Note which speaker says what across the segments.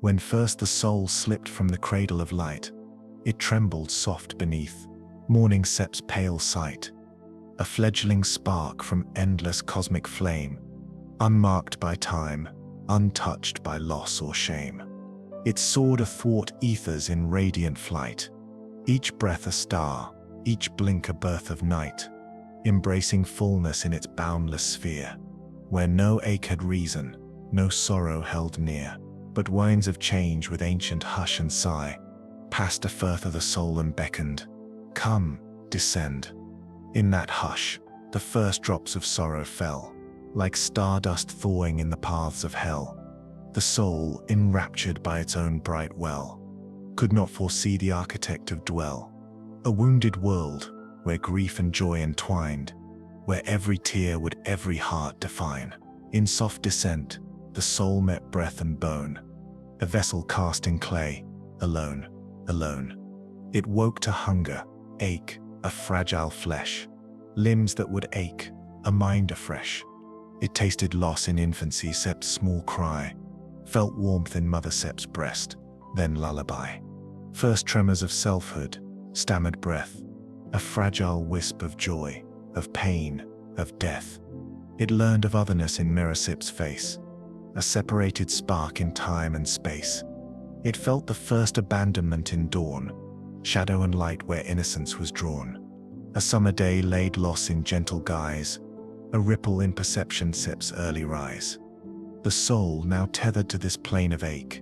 Speaker 1: When first the soul slipped from the cradle of light, it trembled soft beneath morning sep's pale sight, a fledgling spark from endless cosmic flame, unmarked by time, untouched by loss or shame. It soared athwart ethers in radiant flight, each breath a star, each blink a birth of night, embracing fullness in its boundless sphere, where no ache had reason, no sorrow held near, but winds of change with ancient hush and sigh passed a firth of the soul and beckoned, "Come, descend." In that hush, the first drops of sorrow fell, like stardust thawing in the paths of hell. The soul, enraptured by its own bright well, could not foresee the architect of dwell, a wounded world where grief and joy entwined, where every tear would every heart define. In soft descent, the soul met breath and bone, a vessel cast in clay, alone, alone. It woke to hunger, ache, a fragile flesh, limbs that would ache, a mind afresh. It tasted loss in infancy, Sep's small cry, felt warmth in Mother Sep's breast, then lullaby. First tremors of selfhood, stammered breath, a fragile wisp of joy, of pain, of death. It learned of otherness in Mirror Sep's face, a separated spark in time and space. It felt the first abandonment in dawn, shadow and light where innocence was drawn. A summer day laid loss in gentle guise, a ripple in perception Sep's early rise. The soul, now tethered to this plane of ache,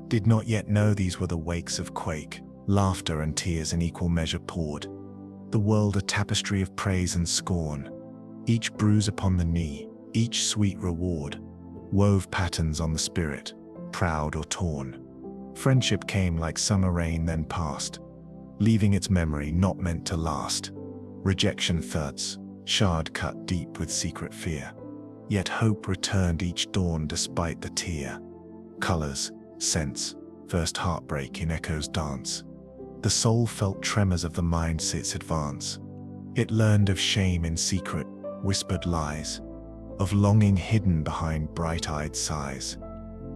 Speaker 1: did not yet know these were the wakes of quake. Laughter and tears in equal measure poured, the world a tapestry of praise and scorn. Each bruise upon the knee, each sweet reward, wove patterns on the spirit, proud or torn. Friendship came like summer rain, then passed, leaving its memory not meant to last. Rejection thuds, shard cut deep with secret fear. Yet hope returned each dawn despite the tear. Colors, scents, first heartbreak in echoes dance. The soul felt tremors of the mind's advance. It learned of shame in secret, whispered lies, of longing hidden behind bright-eyed sighs.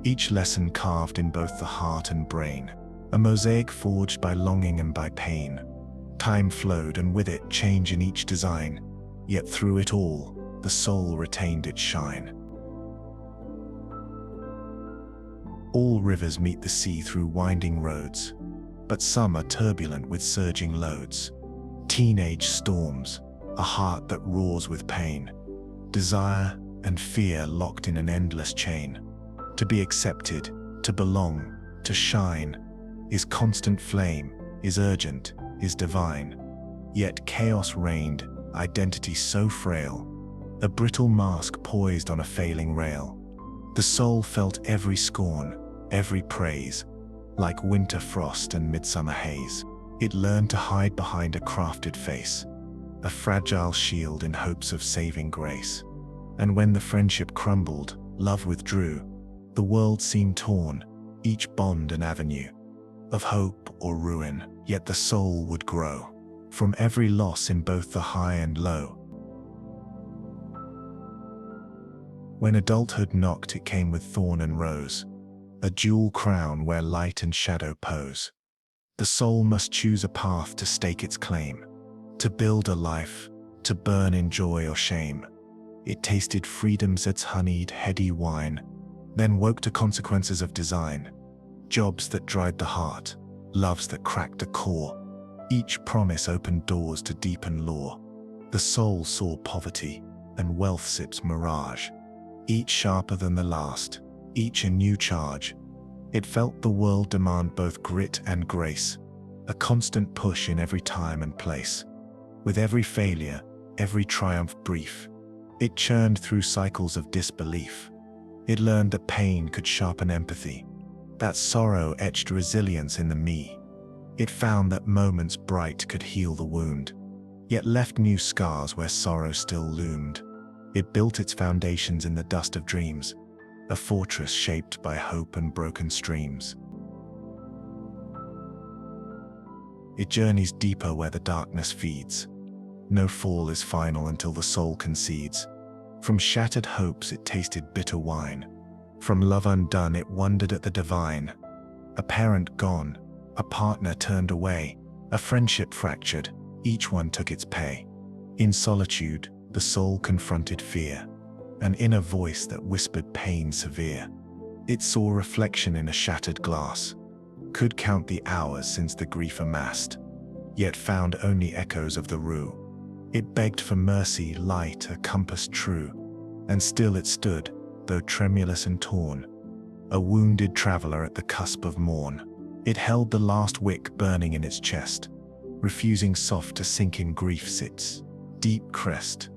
Speaker 1: Each lesson carved in both the heart and brain, a mosaic forged by longing and by pain. Time flowed, and with it change in each design, yet through it all, the soul retained its shine. All rivers meet the sea through winding roads, but some are turbulent with surging loads. Teenage storms, a heart that roars with pain, desire and fear locked in an endless chain. To be accepted, to belong, to shine, is constant flame, is urgent, is divine. Yet chaos reigned, identity so frail, a brittle mask poised on a failing rail. The soul felt every scorn, every praise, like winter frost and midsummer haze. It learned to hide behind a crafted face, a fragile shield in hopes of saving grace. And when the friendship crumbled, love withdrew, the world seemed torn, each bond an avenue of hope or ruin. Yet the soul would grow from every loss in both the high and low. When adulthood knocked, it came with thorn and rose, a dual crown where light and shadow pose. The soul must choose a path to stake its claim, to build a life, to burn in joy or shame. It tasted freedom's its honeyed, heady wine, then woke to consequences of design. Jobs that dried the heart, loves that cracked the core. Each promise opened doors to deepen lore. The soul saw poverty and wealth's its mirage, each sharper than the last, each a new charge. It felt the world demand both grit and grace, a constant push in every time and place. With every failure, every triumph brief, it churned through cycles of disbelief. It learned that pain could sharpen empathy, that sorrow etched resilience in the me. It found that moments bright could heal the wound, yet left new scars where sorrow still loomed. It built its foundations in the dust of dreams, a fortress shaped by hope and broken streams. It journeys deeper where the darkness feeds. No fall is final until the soul concedes. From shattered hopes it tasted bitter wine. From love undone it wondered at the divine. A parent gone, a partner turned away, a friendship fractured, each one took its pay. In solitude, the soul confronted fear, an inner voice that whispered pain severe. It saw reflection in a shattered glass, could count the hours since the grief amassed, yet found only echoes of the rue. It begged for mercy, light, a compass true, and still it stood, though tremulous and torn, a wounded traveler at the cusp of morn. It held the last wick burning in its chest, refusing soft to sink in grief sits, deep crest.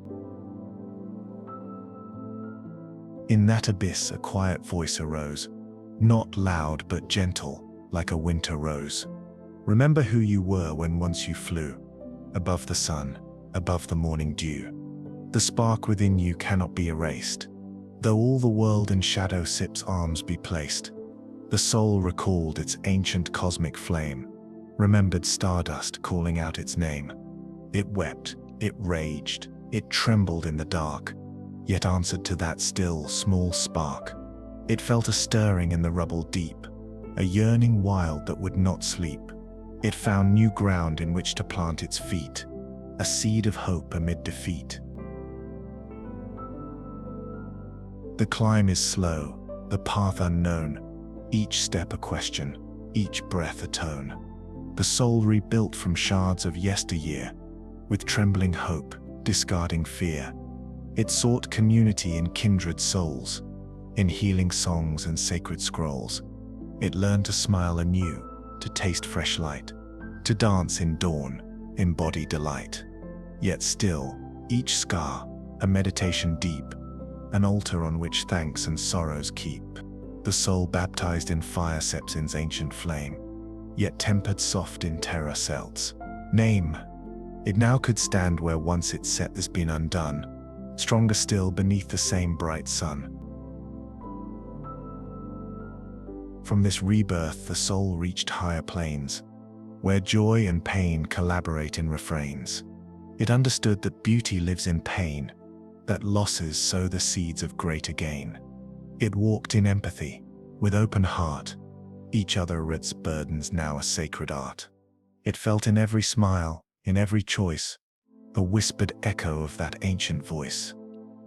Speaker 1: In that abyss a quiet voice arose, not loud but gentle, like a winter rose. Remember who you were when once you flew, above the sun, above the morning dew. The spark within you cannot be erased, though all the world in shadow sips arms be placed. The soul recalled its ancient cosmic flame, remembered stardust calling out its name. It wept, it raged, it trembled in the dark, yet answered to that still, small spark. It felt a stirring in the rubble deep, a yearning wild that would not sleep. It found new ground in which to plant its feet, a seed of hope amid defeat. The climb is slow, the path unknown, each step a question, each breath a tone. The soul rebuilt from shards of yesteryear, with trembling hope, discarding fear. It sought community in kindred souls, in healing songs and sacred scrolls. It learned to smile anew, to taste fresh light, to dance in dawn, embody delight. Yet still, each scar, a meditation deep, an altar on which thanks and sorrows keep. The soul baptized in fire Sepsin's ancient flame, yet tempered soft in terror celts. Name. It now could stand where once its set has been undone, stronger still beneath the same bright sun. From this rebirth the soul reached higher planes, where joy and pain collaborate in refrains. It understood that beauty lives in pain, that losses sow the seeds of greater gain. It walked in empathy, with open heart, each other's burdens now a sacred art. It felt in every smile, in every choice, a whispered echo of that ancient voice.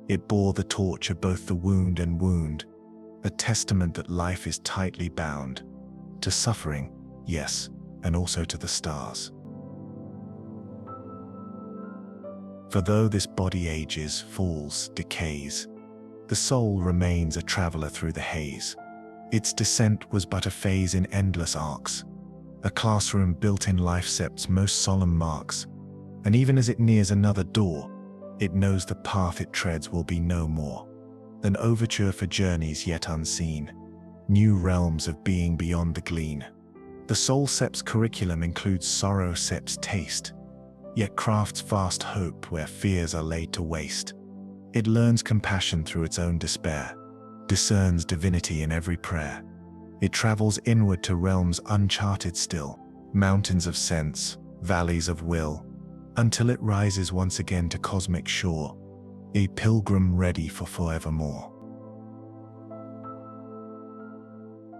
Speaker 1: It bore the torch of both the wound and wound, a testament that life is tightly bound, to suffering, yes, and also to the stars. For though this body ages, falls, decays, the soul remains a traveler through the haze. Its descent was but a phase in endless arcs, a classroom built in life's most solemn marks, and even as it nears another door, it knows the path it treads will be no more than overture for journeys yet unseen, new realms of being beyond the glean. The soul Sep's curriculum includes sorrow Sep's taste, yet crafts vast hope where fears are laid to waste. It learns compassion through its own despair, discerns divinity in every prayer. It travels inward to realms uncharted still, mountains of sense, valleys of will, until it rises once again to cosmic shore, a pilgrim ready for forevermore.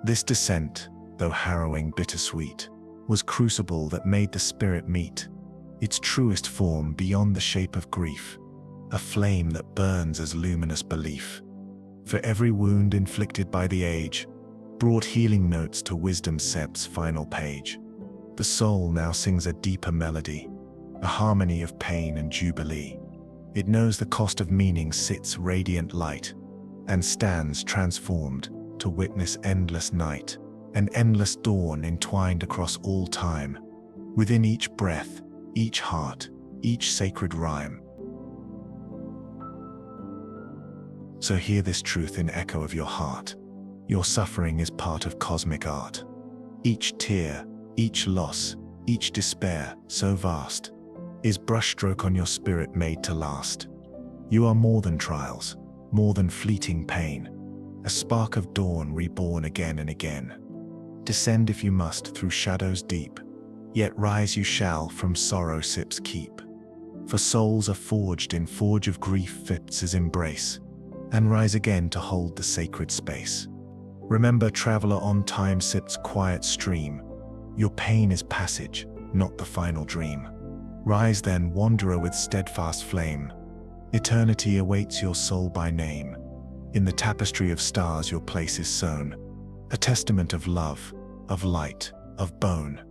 Speaker 1: This descent, though harrowing bittersweet, was crucible that made the spirit meet its truest form beyond the shape of grief, a flame that burns as luminous belief. For every wound inflicted by the age brought healing notes to wisdom Sep's final page. The soul now sings a deeper melody, a harmony of pain and jubilee. It knows the cost of meaning sits radiant light, and stands transformed to witness endless night, an endless dawn entwined across all time, within each breath, each heart, each sacred rhyme. So hear this truth in echo of your heart. Your suffering is part of cosmic art. Each tear, each loss, each despair, so vast, is brushstroke on your spirit made to last. You are more than trials, more than fleeting pain, a spark of dawn reborn again and again. Descend if you must through shadows deep, yet rise you shall from sorrow Sep's keep. For souls are forged in forge of grief fits his embrace, and rise again to hold the sacred space. Remember, traveler, on time sits quiet stream. Your pain is passage, not the final dream. Rise then, wanderer with steadfast flame. Eternity awaits your soul by name. In the tapestry of stars your place is sown, a testament of love, of light, of bone.